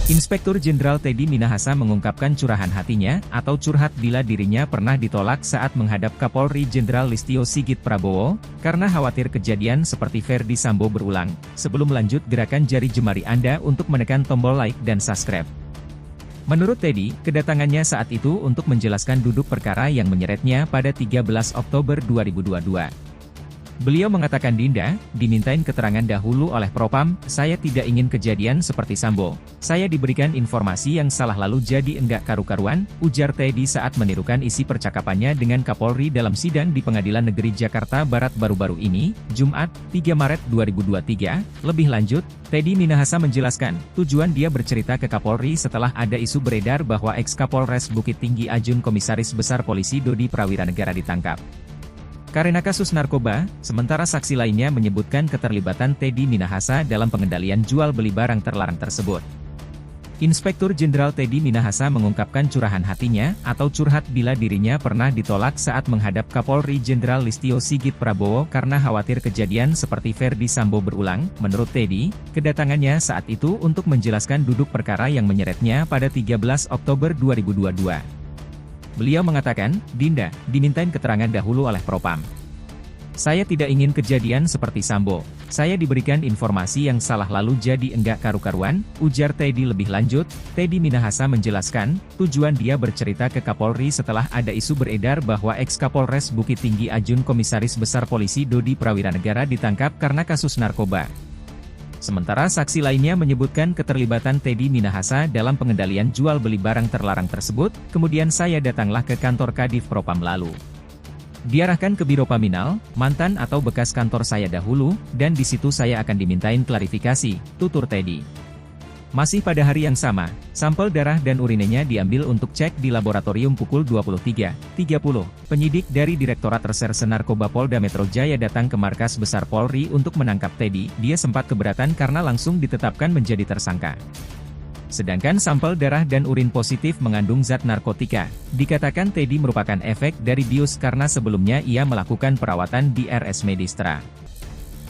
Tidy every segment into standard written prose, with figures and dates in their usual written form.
Inspektur Jenderal Teddy Minahasa mengungkapkan curahan hatinya, atau curhat bila dirinya pernah ditolak saat menghadap Kapolri Jenderal Listio Sigit Prabowo, karena khawatir kejadian seperti Verdi Sambo berulang. Sebelum lanjut, gerakan jari jemari Anda untuk menekan tombol like dan subscribe. Menurut Teddy, kedatangannya saat itu untuk menjelaskan duduk perkara yang menyeretnya pada 13 Oktober 2022. Beliau mengatakan Dinda, dimintain keterangan dahulu oleh Propam, saya tidak ingin kejadian seperti Sambo. Saya diberikan informasi yang salah lalu jadi enggak karu-karuan, ujar Teddy saat menirukan isi percakapannya dengan Kapolri dalam sidang di Pengadilan Negeri Jakarta Barat baru-baru ini, Jumat, 3 Maret 2023. Lebih lanjut, Teddy Minahasa menjelaskan, tujuan dia bercerita ke Kapolri setelah ada isu beredar bahwa ex-Kapolres Bukit Tinggi Ajun Komisaris Besar Polisi Dodi Prawiranegara ditangkap karena kasus narkoba, sementara saksi lainnya menyebutkan keterlibatan Teddy Minahasa dalam pengendalian jual beli barang terlarang tersebut. Inspektur Jenderal Teddy Minahasa mengungkapkan curahan hatinya, atau curhat bila dirinya pernah ditolak saat menghadap Kapolri Jenderal Listio Sigit Prabowo karena khawatir kejadian seperti Verdi Sambo berulang. Menurut Teddy, kedatangannya saat itu untuk menjelaskan duduk perkara yang menyeretnya pada 13 Oktober 2022. Beliau mengatakan, Dinda, dimintain keterangan dahulu oleh Propam. Saya tidak ingin kejadian seperti Sambo. Saya diberikan informasi yang salah lalu jadi enggak karu-karuan, ujar Teddy. Lebih lanjut, Teddy Minahasa menjelaskan, tujuan dia bercerita ke Kapolri setelah ada isu beredar bahwa ex-Kapolres Bukit Tinggi Ajun Komisaris Besar Polisi Dodi Prawiranegara ditangkap karena kasus narkoba. Sementara saksi lainnya menyebutkan keterlibatan Teddy Minahasa dalam pengendalian jual beli barang terlarang tersebut. Kemudian saya datanglah ke kantor Kadif Propam lalu diarahkan ke Biro Paminal, mantan atau bekas kantor saya dahulu, dan di situ saya akan dimintain klarifikasi, tutur Teddy. Masih pada hari yang sama, sampel darah dan urinenya diambil untuk cek di laboratorium pukul 23.30. Penyidik dari Direktorat Reserse Narkoba Polda Metro Jaya datang ke markas besar Polri untuk menangkap Teddy. Dia sempat keberatan karena langsung ditetapkan menjadi tersangka. Sedangkan sampel darah dan urin positif mengandung zat narkotika. Dikatakan Teddy merupakan efek dari bius karena sebelumnya ia melakukan perawatan di RS Medistra.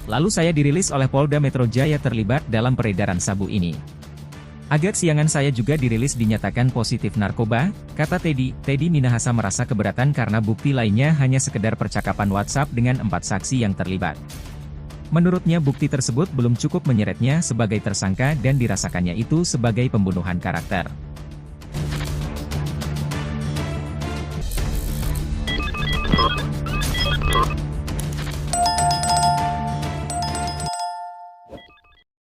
Lalu saya dirilis oleh Polda Metro Jaya terlibat dalam peredaran sabu ini. Agak siangan saya juga dirilis dinyatakan positif narkoba, kata Teddy. Teddy Minahasa merasa keberatan karena bukti lainnya hanya sekedar percakapan WhatsApp dengan 4 saksi yang terlibat. Menurutnya bukti tersebut belum cukup menyeretnya sebagai tersangka dan dirasakannya itu sebagai pembunuhan karakter.